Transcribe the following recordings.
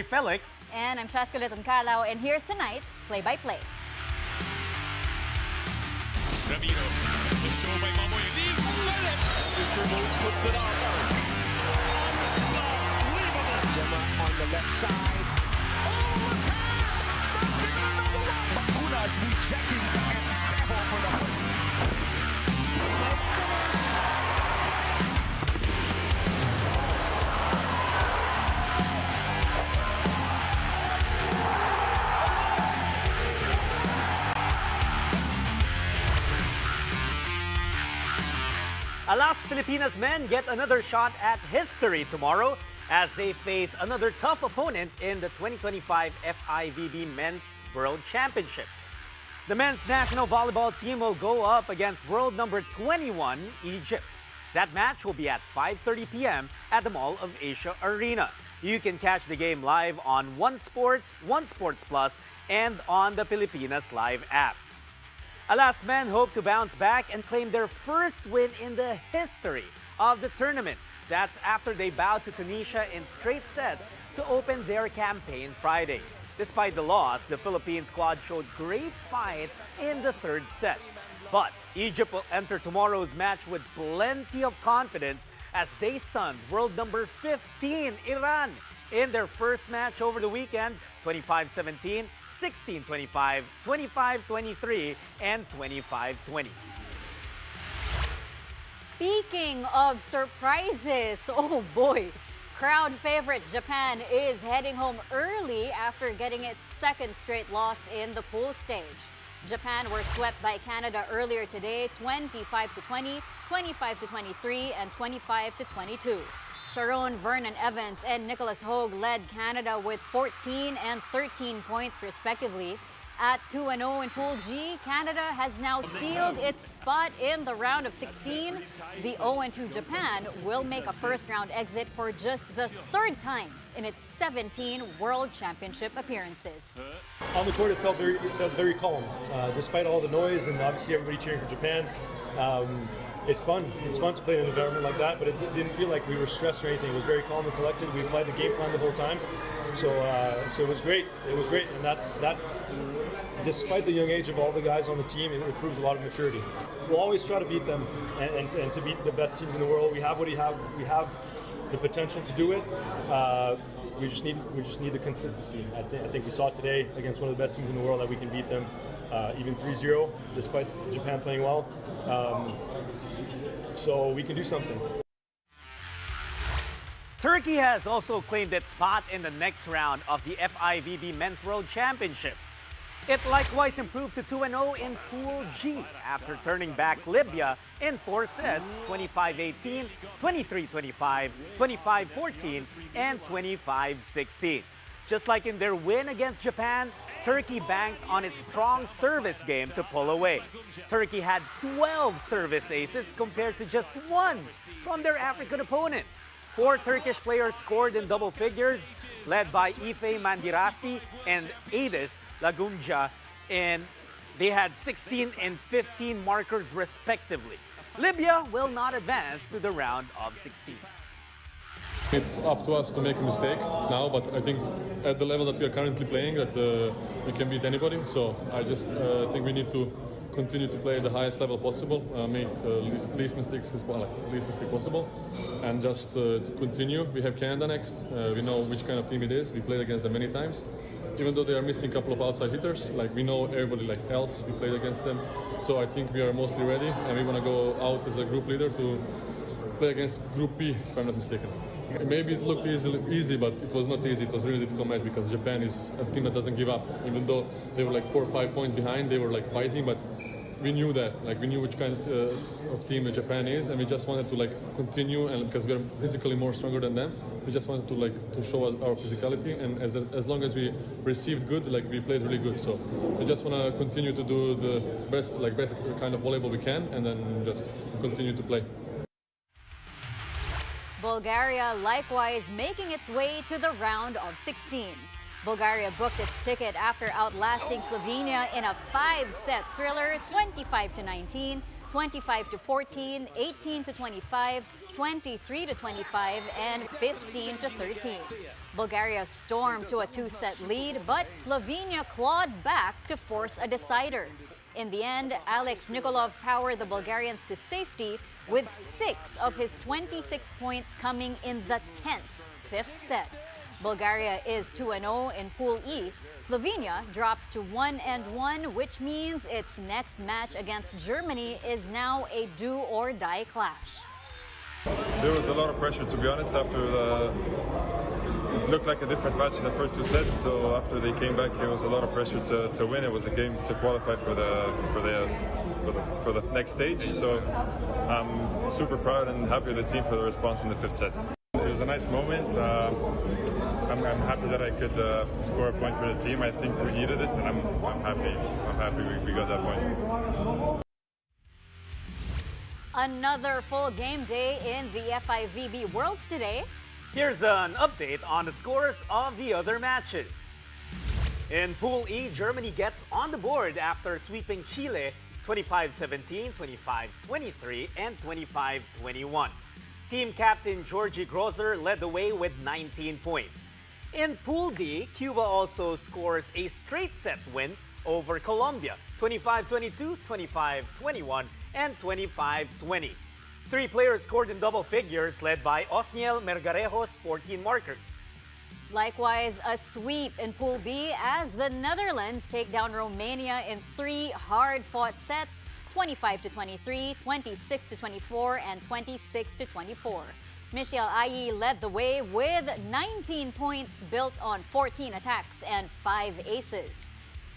Felix. And I'm Shaska Calao, and here's tonight's play-by-play. Ramiro, the show by Mamoy leaves Philip. Dribble puts it up. Unbelievable. Gemma on the left side. Oh, the pass! Stuffing another one. Macunas rejecting Esteban for the win. Alas, Filipinas men get another shot at history tomorrow as they face another tough opponent in the 2025 FIVB Men's World Championship. The men's national volleyball team will go up against world number 21, Egypt. That match will be at 5:30 p.m. at the Mall of Asia Arena. You can catch the game live on One Sports, One Sports Plus, and on the Pilipinas Live app. Alas, men hope to bounce back and claim their first win in the history of the tournament. That's after they bowed to Tunisia in straight sets to open their campaign Friday. Despite the loss, the Philippine squad showed great fight in the third set. But Egypt will enter tomorrow's match with plenty of confidence as they stunned world number 15, Iran, in their first match over the weekend, 25-17, 16-25, 25-23, and 25-20. Speaking of surprises, oh boy, crowd favorite Japan is heading home early after getting its second straight loss in the pool stage. Japan were swept by Canada earlier today, 25-20, 25-23, and 25-22. Sharon Vernon Evans and Nicholas Hogue led Canada with 14 and 13 points respectively. At 2-0 in Pool G, Canada has now sealed its spot in the round of 16. The 0-2 Japan will make a first-round exit for just the third time in its 17 World Championship appearances. On the court, it felt very calm, despite all the noise and obviously everybody cheering for Japan. It's fun. It's fun to play in an environment like that, but it didn't feel like we were stressed or anything. It was very calm and collected. We applied the game plan the whole time, so it was great. It was great, and that. Despite the young age of all the guys on the team, it proves a lot of maturity. We'll always try to beat them and to beat the best teams in the world. We have what we have. We have the potential to do it. We just need the consistency. I think we saw today against one of the best teams in the world that we can beat them, even 3-0, despite Japan playing well. So we can do something. Turkey has also claimed its spot in the next round of the FIVB Men's World Championship. It likewise improved to 2-0 in Pool G after turning back Libya in 4 sets, 25-18, 23-25, 25-14, and 25-16. Just like in their win against Japan, Turkey banked on its strong service game to pull away. Turkey had 12 service aces compared to just 1 from their African opponents. 4 Turkish players scored in double figures, led by Ife Mandirasi and Adis Lagunja, and they had 16 and 15 markers respectively. Libya will not advance to the round of 16. It's up to us to make a mistake now, but I think at the level that we are currently playing, that we can beat anybody. So I just think we need to continue to play at the highest level possible, make least mistakes possible, and just to continue. We have Canada next. We know which kind of team it is. We played against them many times. Even though they are missing a couple of outside hitters, like we know everybody else, we played against them. So I think we are mostly ready, and we want to go out as a group leader to play against Group B, if I'm not mistaken. Maybe it looked easy, but it was not easy. It was a really difficult match because Japan is a team that doesn't give up. Even though they were like 4 or 5 points behind, they were like fighting, but we knew that. Like we knew which kind of team Japan is, and we just wanted to continue, and because we're physically more stronger than them, we just wanted to show us our physicality, and as long as we received good, we played really good. So we just want to continue to do the best kind of volleyball we can, and then just continue to play. Bulgaria likewise making its way to the round of 16. Bulgaria booked its ticket after outlasting Slovenia in a 5-set thriller, 25-19, 25-14, 18-25, 23-25 and 15-13. Bulgaria stormed to a 2-set lead, but Slovenia clawed back to force a decider. In the end, Alex Nikolov powered the Bulgarians to safety with 6 of his 26 points coming in the tense 5th set. Bulgaria is 2-0 in Pool E. Slovenia drops to 1-1, which means its next match against Germany is now a do-or-die clash. There was a lot of pressure, to be honest, after it looked like a different match in the first 2 sets. So after they came back, it was a lot of pressure to win. It was a game to qualify for the next stage. So I'm super proud and happy with the team for the response in the 5th set. It was a nice moment. I'm happy that I could score a point for the team. I think we needed it, and I'm happy. I'm happy we got that point. Another full game day in the FIVB Worlds today. Here's an update on the scores of the other matches. In Pool E, Germany gets on the board after sweeping Chile 25-17, 25-23, and 25-21. Team captain Georgie Grosser led the way with 19 points. In Pool D, Cuba also scores a straight set win over Colombia, 25-22, 25-21, and 25-20. 3 players scored in double figures, led by Osniel Mergarejo's 14 markers. Likewise, a sweep in Pool B as the Netherlands take down Romania in 3 hard-fought sets, 25-23, 26-24, and 26-24. Michelle Ayi led the way with 19 points built on 14 attacks and 5 aces.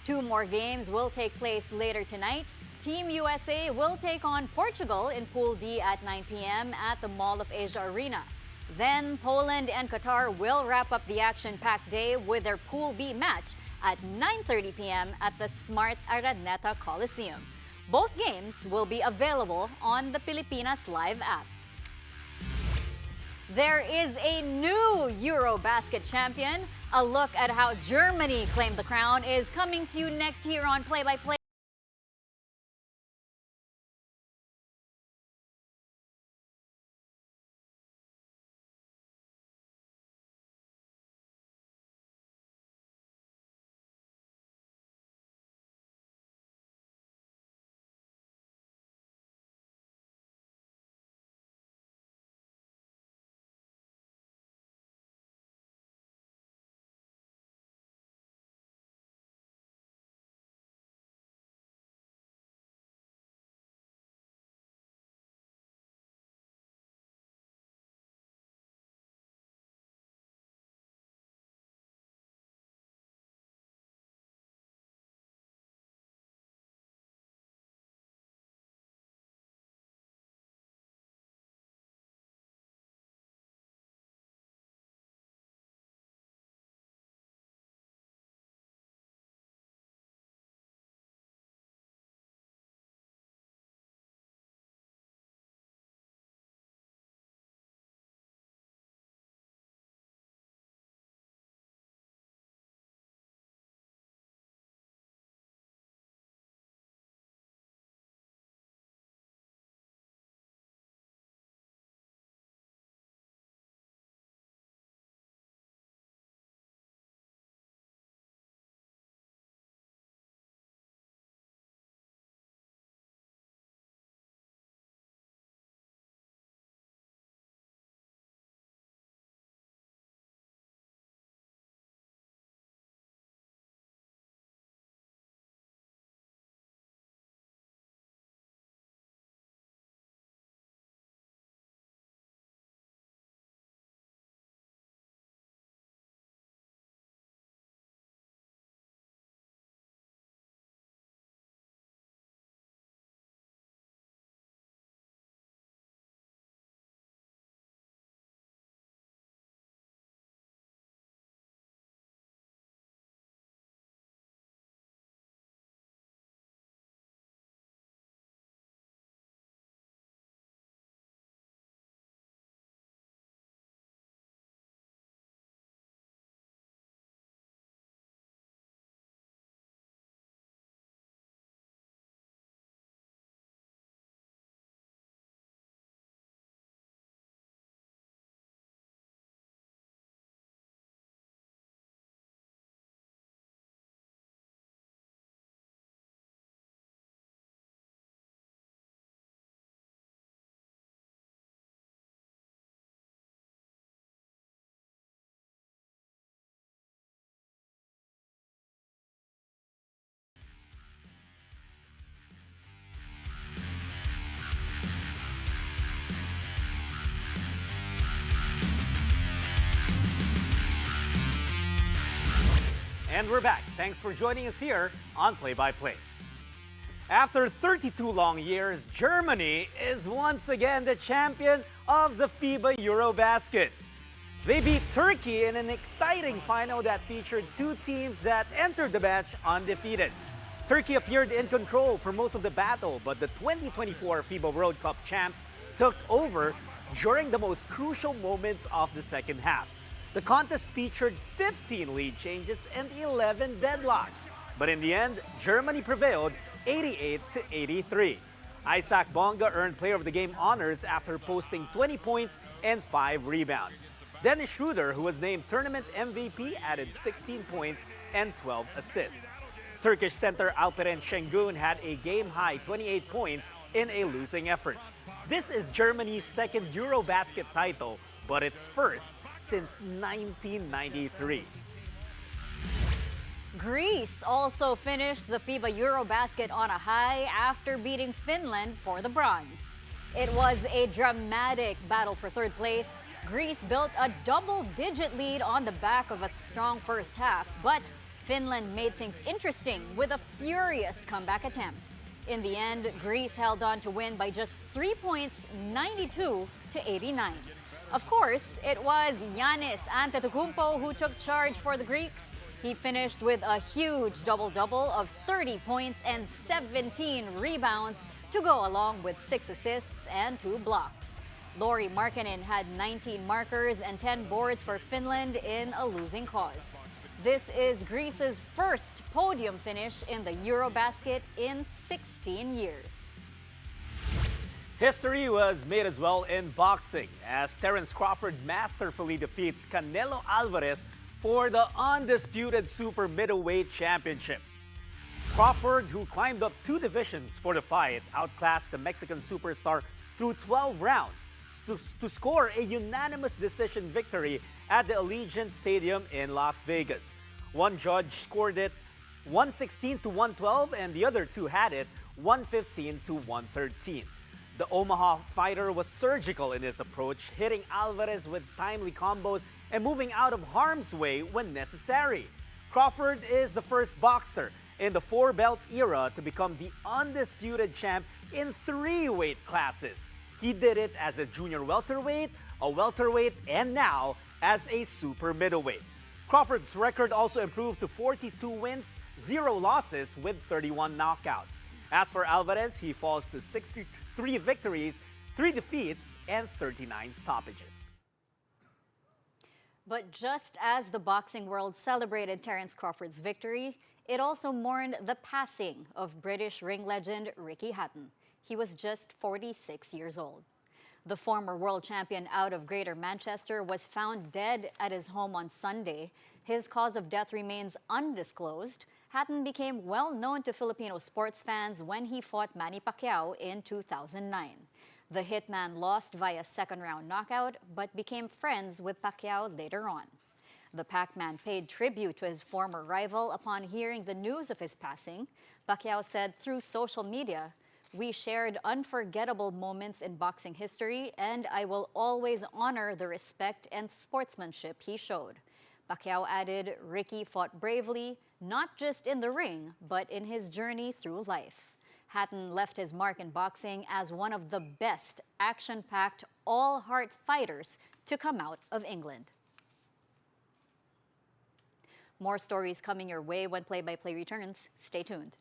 2 more games will take place later tonight. Team USA will take on Portugal in Pool D at 9 p.m. at the Mall of Asia Arena. Then Poland and Qatar will wrap up the action-packed day with their Pool B match at 9:30 p.m. at the Smart Araneta Coliseum. Both games will be available on the Pilipinas Live app. There is a new EuroBasket champion. A look at how Germany claimed the crown is coming to you next here on Play by Play. And we're back. Thanks for joining us here on Play by Play. After 32 long years, Germany is once again the champion of the FIBA EuroBasket. They beat Turkey in an exciting final that featured two teams that entered the match undefeated. Turkey appeared in control for most of the battle, but the 2024 FIBA World Cup champs took over during the most crucial moments of the second half. The contest featured 15 lead changes and 11 deadlocks. But in the end, Germany prevailed 88-83. Isaac Bonga earned Player of the Game honors after posting 20 points and 5 rebounds. Dennis Schroeder, who was named Tournament MVP, added 16 points and 12 assists. Turkish center Alperen Şengün had a game-high 28 points in a losing effort. This is Germany's second EuroBasket title, but its first since 1993. Greece also finished the FIBA EuroBasket on a high after beating Finland for the bronze. It was a dramatic battle for third place. Greece built a double-digit lead on the back of a strong first half, but Finland made things interesting with a furious comeback attempt. In the end, Greece held on to win by just 3 points, 92-89. Of course, it was Giannis Antetokounmpo who took charge for the Greeks. He finished with a huge double-double of 30 points and 17 rebounds to go along with 6 assists and 2 blocks. Lauri Markkanen had 19 markers and 10 boards for Finland in a losing cause. This is Greece's first podium finish in the EuroBasket in 16 years. History was made as well in boxing as Terence Crawford masterfully defeats Canelo Alvarez for the undisputed super middleweight championship. Crawford, who climbed up 2 divisions for the fight, outclassed the Mexican superstar through 12 rounds to score a unanimous decision victory at the Allegiant Stadium in Las Vegas. One judge scored it 116-112 and the other 2 had it 115-113. The Omaha fighter was surgical in his approach, hitting Alvarez with timely combos and moving out of harm's way when necessary. Crawford is the first boxer in the 4-belt era to become the undisputed champ in 3 weight classes. He did it as a junior welterweight, a welterweight, and now as a super middleweight. Crawford's record also improved to 42 wins, 0 losses with 31 knockouts. As for Alvarez, he falls to 63 victories, 3 defeats, and 39 stoppages. But just as the boxing world celebrated Terence Crawford's victory, it also mourned the passing of British ring legend Ricky Hatton. He was just 46 years old. The former world champion out of Greater Manchester was found dead at his home on Sunday. His cause of death remains undisclosed. Hatton became well known to Filipino sports fans when he fought Manny Pacquiao in 2009. The hitman lost via second-round knockout, but became friends with Pacquiao later on. The Pac-Man paid tribute to his former rival upon hearing the news of his passing. Pacquiao said through social media, "We shared unforgettable moments in boxing history, and I will always honor the respect and sportsmanship he showed." Pacquiao added, Ricky fought bravely, not just in the ring, but in his journey through life. Hatton left his mark in boxing as one of the best action-packed, all-heart fighters to come out of England. More stories coming your way when Play-by-Play returns. Stay tuned.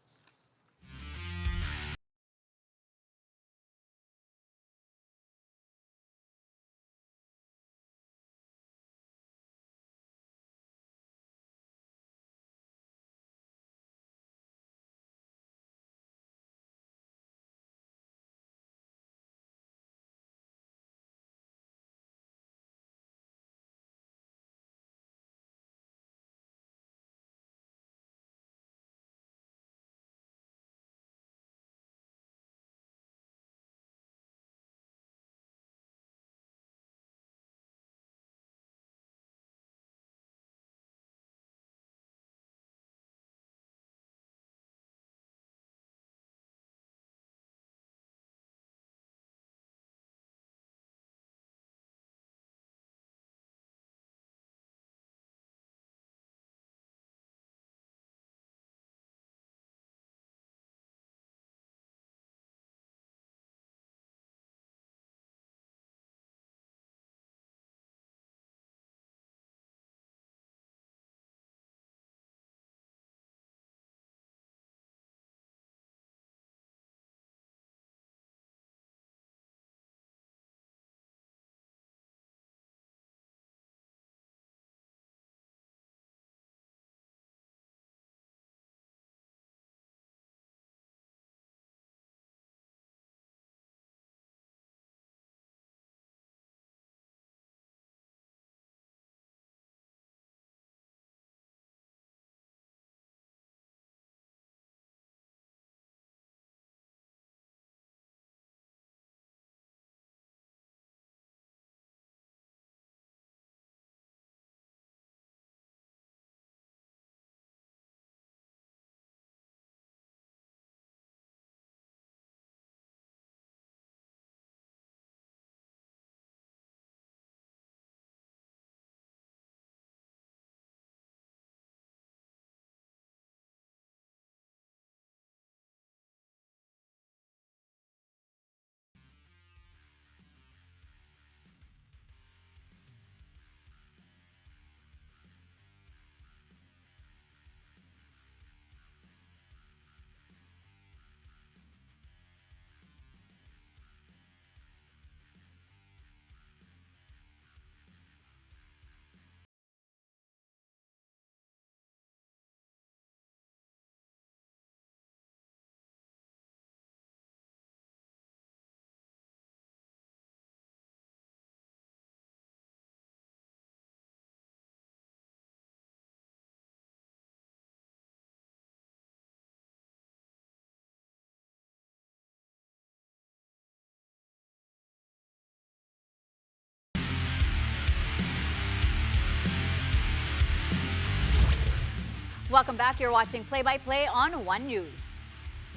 Welcome back. You're watching Play-by-Play on One News.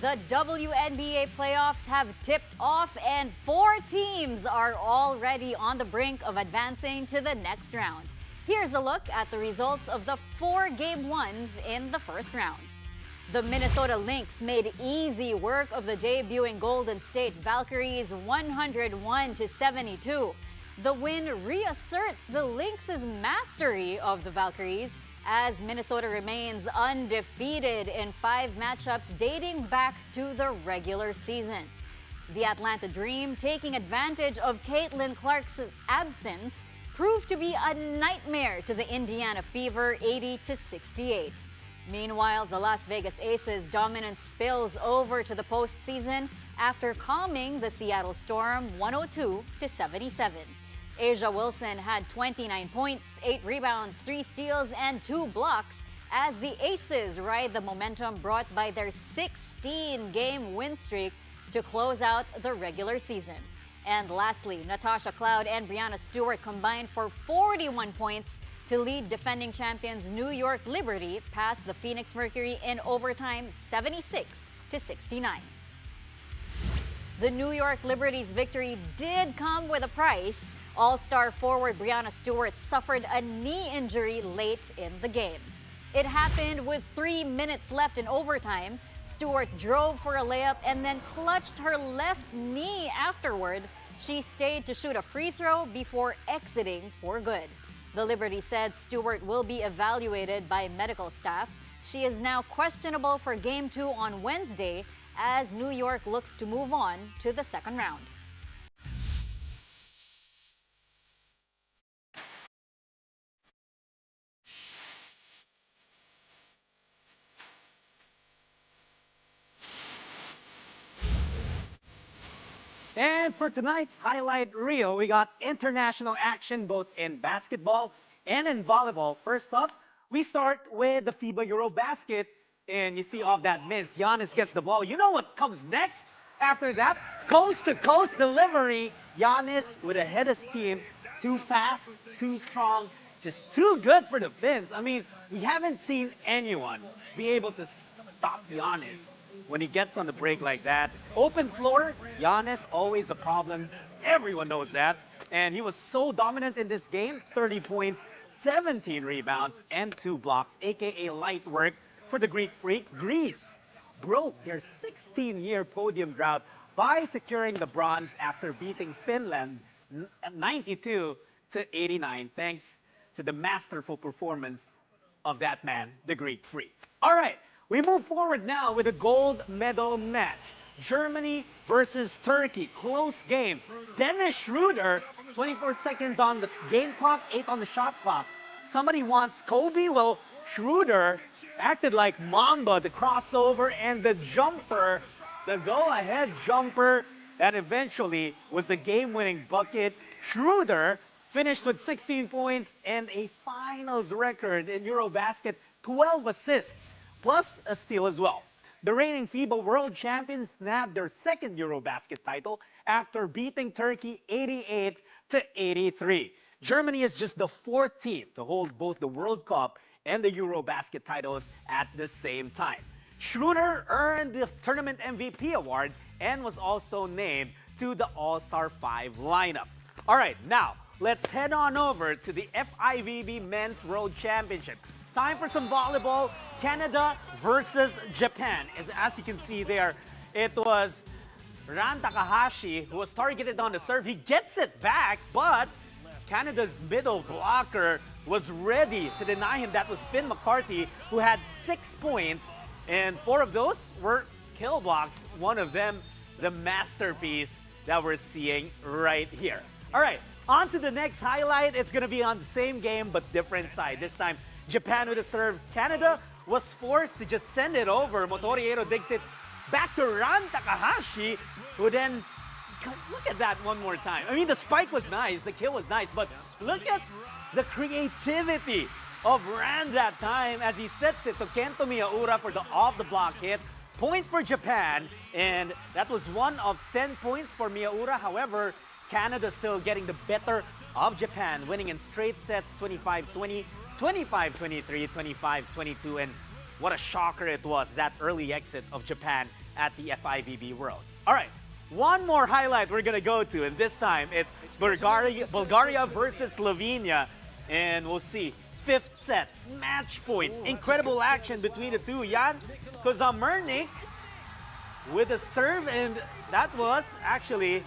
The WNBA playoffs have tipped off and 4 teams are already on the brink of advancing to the next round. Here's a look at the results of the 4 game ones in the first round. The Minnesota Lynx made easy work of the debuting Golden State Valkyries 101-72. The win reasserts the Lynx's mastery of the Valkyries as Minnesota remains undefeated in 5 matchups dating back to the regular season. The Atlanta Dream, taking advantage of Caitlin Clark's absence, proved to be a nightmare to the Indiana Fever 80-68. Meanwhile, the Las Vegas Aces' dominance spills over to the postseason after calming the Seattle Storm 102-77. Asia Wilson had 29 points, 8 rebounds, 3 steals, and 2 blocks as the Aces ride the momentum brought by their 16-game win streak to close out the regular season. And lastly, Natasha Cloud and Brianna Stewart combined for 41 points to lead defending champions New York Liberty past the Phoenix Mercury in overtime 76-69. The New York Liberty's victory did come with a price. All-star forward Brianna Stewart suffered a knee injury late in the game. It happened with 3 minutes left in overtime. Stewart drove for a layup and then clutched her left knee afterward. She stayed to shoot a free throw before exiting for good. The Liberty said Stewart will be evaluated by medical staff. She is now questionable for Game 2 on Wednesday as New York looks to move on to the second round. And for tonight's highlight reel, we got international action both in basketball and in volleyball. First up, we start with the FIBA EuroBasket. And you see off that miss, Giannis gets the ball. You know what comes next? After that, coast-to-coast delivery. Giannis would ahead his team. Too fast, too strong, just too good for the Finns. I mean, we haven't seen anyone be able to stop Giannis when he gets on the break like that. Open floor, Giannis, always a problem. Everyone knows that. And he was so dominant in this game, 30 points, 17 rebounds, and 2 blocks, aka light work for the Greek freak. Greece broke their 16-year podium drought by securing the bronze after beating Finland 92-89, thanks to the masterful performance of that man, the Greek freak. All right. We move forward now with a gold medal match. Germany versus Turkey. Close game. Dennis Schroeder, 24 seconds on the game clock, 8 on the shot clock. Somebody wants Kobe? Well, Schroeder acted like Mamba, the crossover and the jumper, the go-ahead jumper that eventually was the game-winning bucket. Schroeder finished with 16 points and a finals record in EuroBasket, 12 assists. Plus a steal as well. The reigning FIBA World Champions snapped their second EuroBasket title after beating Turkey 88-83. Germany is just the 4th team to hold both the World Cup and the EuroBasket titles at the same time. Schroeder earned the tournament MVP award and was also named to the All-Star 5 lineup. All right, now let's head on over to the FIVB Men's World Championship. Time for some volleyball. Canada versus Japan. As you can see there, it was Ran Takahashi who was targeted on the serve. He gets it back, but Canada's middle blocker was ready to deny him. That was Finn McCarthy, who had 6 points, and 4 of those were kill blocks. One of them, the masterpiece that we're seeing right here. All right, on to the next highlight. It's going to be on the same game, but different side. This time, Japan with a serve. Canada was forced to just send it over. Motoriero digs it back to Ran Takahashi, who then, look at that one more time. I mean, the spike was nice, the kill was nice, but look at the creativity of Ran that time as he sets it to Kento Miyaura for the off-the-block hit. Point for Japan, and that was 1 of 10 points for Miyaura. However, Canada still getting the better of Japan, winning in straight sets 25-20, 25-23, 25-22, and what a shocker it was, that early exit of Japan at the FIVB Worlds. All right, one more highlight we're gonna go to, and this time it's Bulgaria versus Slovenia, and we'll see. Fifth set, match point. Incredible action between the two. Jan Kozamernik with a serve, and that was actually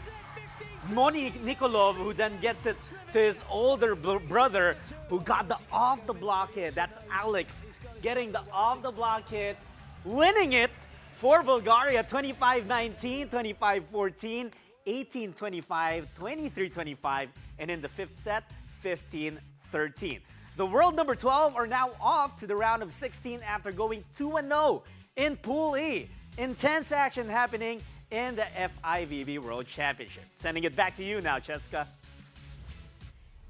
Moni Nikolov, who then gets it to his older brother, who got the off-the-block hit. That's Alex getting the off-the-block hit, winning it for Bulgaria, 25-19, 25-14, 18-25, 23-25, and in the fifth set, 15-13. The world number 12 are now off to the round of 16 after going 2-0 in Pool E. Intense action happening in the FIVB World Championship. Sending it back to you now, Cheska.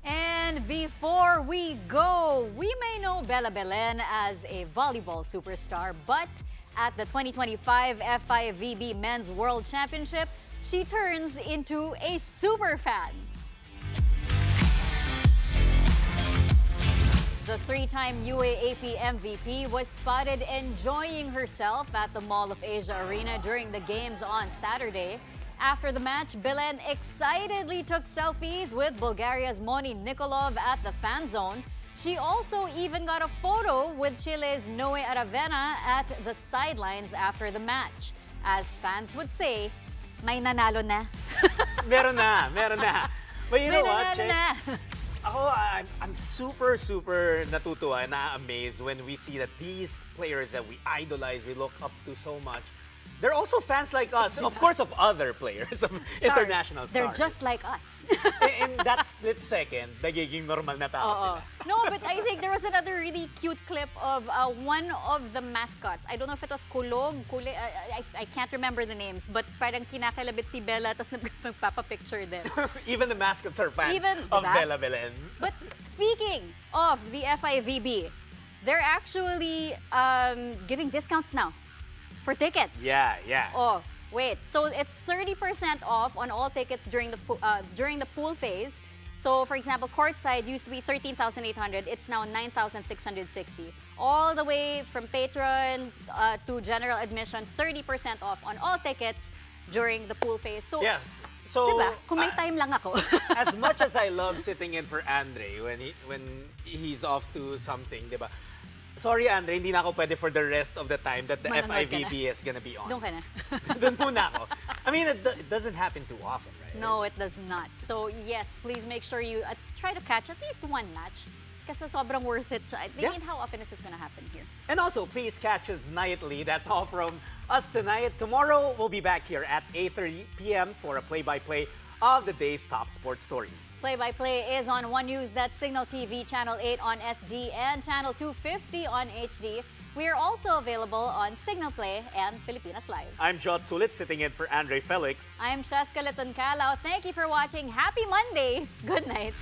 And before we go, we may know Bella Belen as a volleyball superstar, but at the 2025 FIVB Men's World Championship, she turns into a super fan. The three-time UAAP MVP was spotted enjoying herself at the Mall of Asia Arena during the games on Saturday. After the match, Belen excitedly took selfies with Bulgaria's Moni Nikolov at the fan zone. She also even got a photo with Chile's Noe Aravena at the sidelines after the match. As fans would say, may nanalo na. Meron na, meron na. But you know what, Che? Na. Ako, I'm super natutuwa, na-amazed when we see that these players that we idolize, we look up to so much, they're also fans like us, of course, of other players, of international stars. They're just like us. In that split second, nagiging normal na tao sila. No, but I think there was another really cute clip of one of the mascots. I don't know if it was Kulog, I can't remember the names, but parang kinakalabit si Bella tapos nagpapapicture them. Even the mascots are fans of Bella Belen. But speaking of the FIVB, they're actually giving discounts now for tickets. Yeah. Oh, wait. So it's 30% off on all tickets during the pool phase. So, for example, courtside used to be 13,800. It's now 9,660. All the way from patron to general admission, 30% off on all tickets during the pool phase. So, yes. So, diba? Kung may time lang ako. As much as I love sitting in for Andre when he's off to something, diba? Sorry, Andre, hindi na ako pwede for the rest of the time that the FIVB is gonna be on. Doon ka na. Doon muna ako. I mean, it doesn't happen too often, right? No, it does not. So, yes, please make sure you try to catch at least one match. Kasi sobrang worth it. I think how often is this gonna happen here? And also, please catch us nightly. That's all from us tonight. Tomorrow, we'll be back here at 8:30 p.m. for a play-by-play of the day's top sports stories. Play-by-play is on One News, that's Signal TV, Channel 8 on SD, and Channel 250 on HD. We are also available on Signal Play and Filipinas Live. I'm Jot Sulit, sitting in for Andre Felix. I'm Cheska Calao. Thank you for watching. Happy Monday. Good night.